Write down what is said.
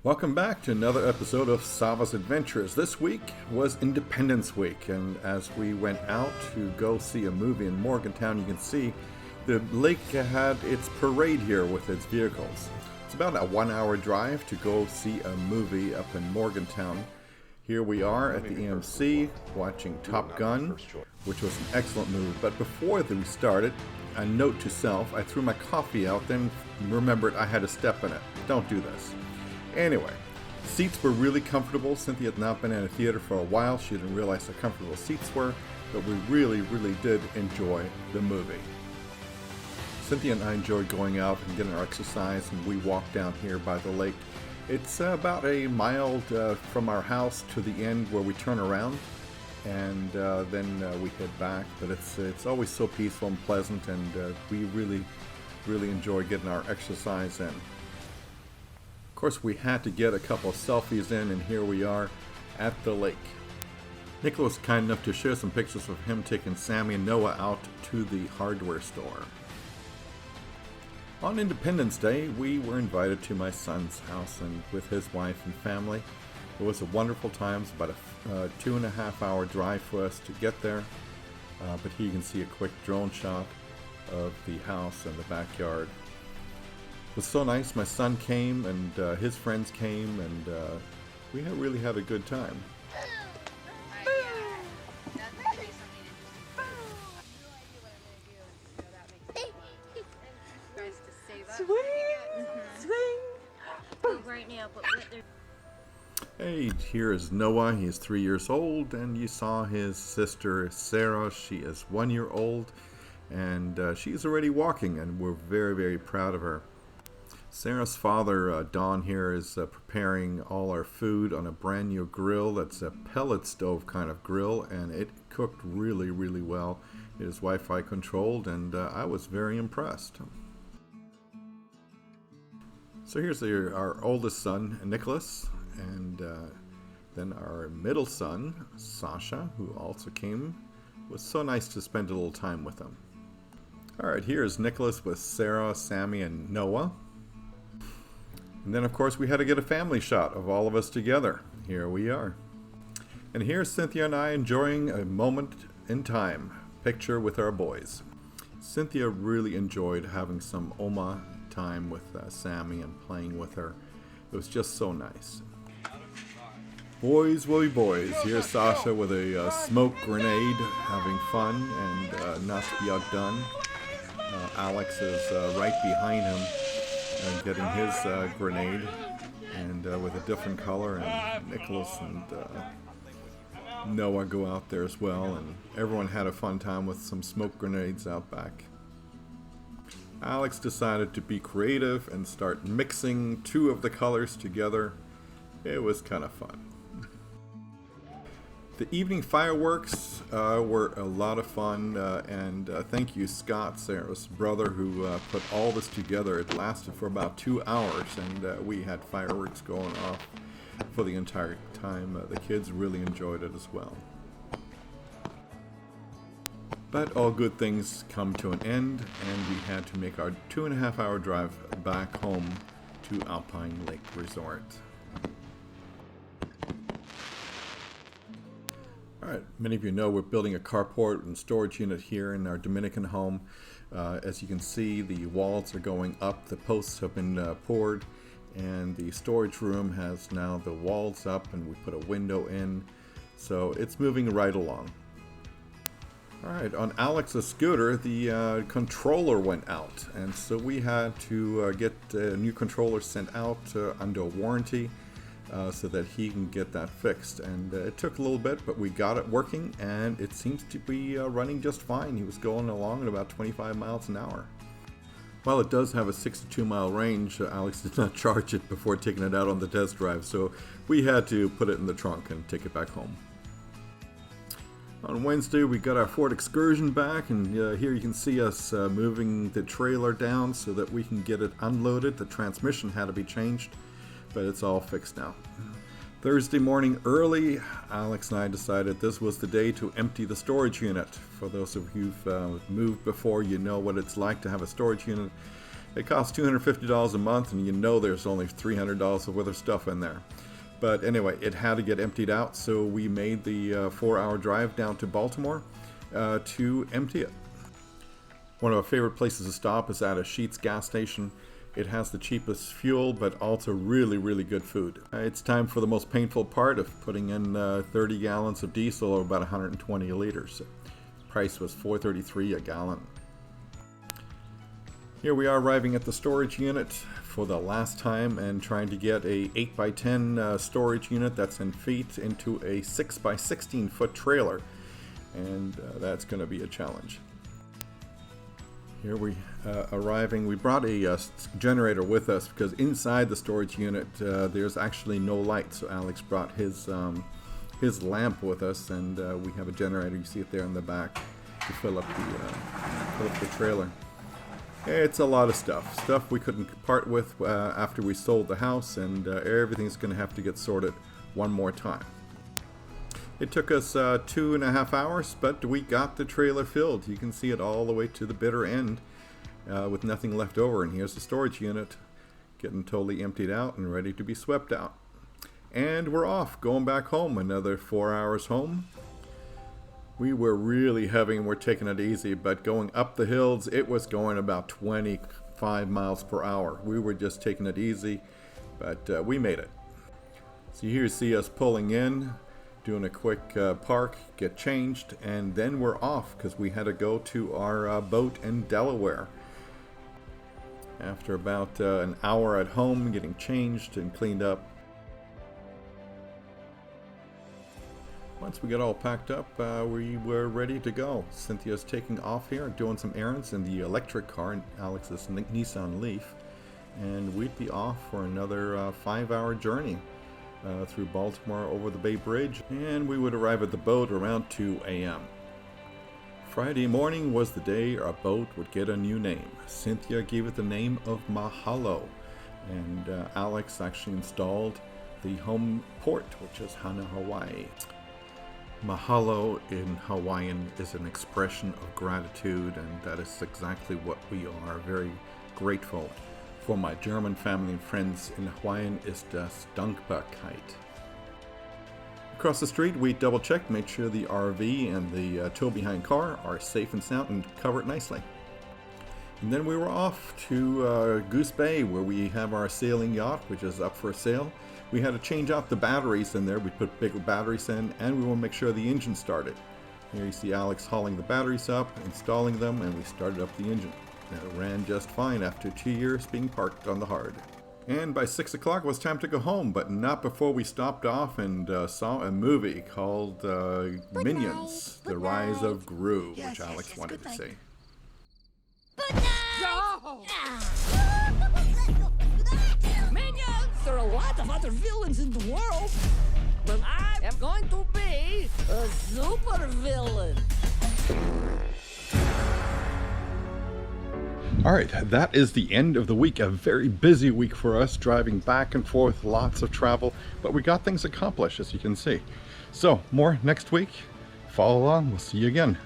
Welcome back to another episode of Sava's Adventures. This week was Independence Week, and as we went out to go see a movie in Morgantown, you can see the lake had its parade here with its vehicles. It's about a 1-hour drive to go see a movie up in Morgantown. Here we are at the EMC watching Top Gun, which was an excellent movie. But before we started, a note to self, I threw my coffee out, then remembered I had a step in it. Don't do this. Anyway, seats were really comfortable. Cynthia had not been in a theater for a while. She didn't realize how comfortable seats were, but we really did enjoy the movie. Cynthia and I enjoyed going out and getting our exercise, and we walked down here by the lake. It's about a mile from our house to the end where we turn around, and then we head back. But it's always so peaceful and pleasant, and we really enjoy getting our exercise in. Of course, we had to get a couple of selfies in, and here we are at the lake. Nicholas was kind enough to share some pictures of him taking Sammy and Noah out to the hardware store. On Independence Day, we were invited to my son's house and with his wife and family. It was a wonderful time. It's about a 2.5-hour drive for us to get there. But here you can see a quick drone shot of the house and the backyard. It was so nice. My son came and his friends came, and we really had a good time. Hey, here is Noah. He is 3 years old, and you saw his sister Sarah. She is 1 year old, and she's already walking, and we're very proud of her. Sarah's father, Don, here is preparing all our food on a brand new grill. That's a pellet stove kind of grill, and it cooked really well. It is Wi-Fi controlled, and I was very impressed. So here's our oldest son, Nicholas, and then our middle son, Sasha, who also came. It was so nice to spend a little time with him. Alright, here's Nicholas with Sarah, Sammy, and Noah. And then, of course, we had to get a family shot of all of us together. Here we are. And here's Cynthia and I enjoying a moment in time picture with our boys. Cynthia really enjoyed having some Oma time with Sammy and playing with her. It was just so nice. Boys will be boys. Here's Sasha with a smoke grenade, having fun and not to be outdone. Alex is right behind him and getting his grenade, and with a different color, and Nicholas and Noah go out there as well, and everyone had a fun time with some smoke grenades out back. Alex decided to be creative and start mixing two of the colors together. It was kind of fun. The evening fireworks were a lot of fun, and thank you, Scott, Sarah's brother, who put all this together. It lasted for about 2 hours, and we had fireworks going off for the entire time. The kids really enjoyed it as well. But all good things come to an end, and we had to make our 2.5-hour drive back home to Alpine Lake Resort. Alright, many of you know we're building a carport and storage unit here in our Dominican home. As you can see, the walls are going up, the posts have been poured, and the storage room has now the walls up, and we put a window in, so it's moving right along. Alright, on Alex's scooter, the controller went out, and so we had to get a new controller sent out under warranty. So that he can get that fixed, and it took a little bit, but we got it working, and it seems to be running just fine. He was going along at about 25 miles an hour. While it does have a 62-mile range, Alex did not charge it before taking it out on the test drive, so we had to put it in the trunk and take it back home. On Wednesday, we got our Ford Excursion back, and here you can see us moving the trailer down so that we can get it unloaded. The transmission had to be changed, but it's all fixed now. Thursday morning early, Alex and I decided this was the day to empty the storage unit. For those of you who've moved before, you know what it's like to have a storage unit. It costs $250 a month, and you know there's only $300 worth of stuff in there. But anyway, it had to get emptied out, so we made the 4-hour drive down to Baltimore to empty it. One of our favorite places to stop is at a Sheetz gas station. It has the cheapest fuel, but also really, really good food. It's time for the most painful part of putting in 30 gallons of diesel, or about 120 liters. Price was $4.33 a gallon. Here we are arriving at the storage unit for the last time and trying to get a 8x10 storage unit that's in feet into a 6x16 foot trailer. And that's going to be a challenge. Here we arriving. We brought a generator with us because inside the storage unit there's actually no light. So Alex brought his lamp with us, and we have a generator. You see it there in the back to fill up the trailer. It's a lot of stuff we couldn't part with after we sold the house, and everything's going to have to get sorted one more time. It took us 2.5 hours, but we got the trailer filled. You can see it all the way to the bitter end with nothing left over. And here's the storage unit getting totally emptied out and ready to be swept out. And we're off, going back home, another 4 hours home. We were really heavy and we're taking it easy, but going up the hills, it was going about 25 miles per hour. We were just taking it easy, but we made it. So here you see us pulling in, doing a quick park, get changed, and then we're off because we had to go to our boat in Delaware. After about an hour at home, getting changed and cleaned up. Once we got all packed up, we were ready to go. Cynthia's taking off here, doing some errands in the electric car in Alex's Nissan Leaf, and we'd be off for another 5-hour journey through Baltimore over the Bay Bridge, and we would arrive at the boat around 2 a.m. Friday morning was the day our boat would get a new name. Cynthia gave it the name of Mahalo, and Alex actually installed the home port, which is Hana, Hawaii. Mahalo in Hawaiian is an expression of gratitude, and that is exactly what we are. Very grateful for. My German family and friends in Hawaiian is das Dankbarkeit. Across the street, we double-checked, made sure the RV and the tow-behind car are safe and sound and covered nicely. And then we were off to Goose Bay, where we have our sailing yacht, which is up for sale. We had to change out the batteries in there. We put bigger batteries in, and we want to make sure the engine started. Here you see Alex hauling the batteries up, installing them, and we started up the engine. And it ran just fine after 2 years being parked on the hard. And by 6 o'clock it was time to go home, but not before we stopped off and saw a movie called Minions, The Rise of Gru, which Alex wanted to see. No! Minions! There are a lot of other villains in the world, but I am going to be a super villain. All right, that is the end of the week. A very busy week for us, driving back and forth, lots of travel, but we got things accomplished, as you can see. So, more next week. Follow along. We'll see you again.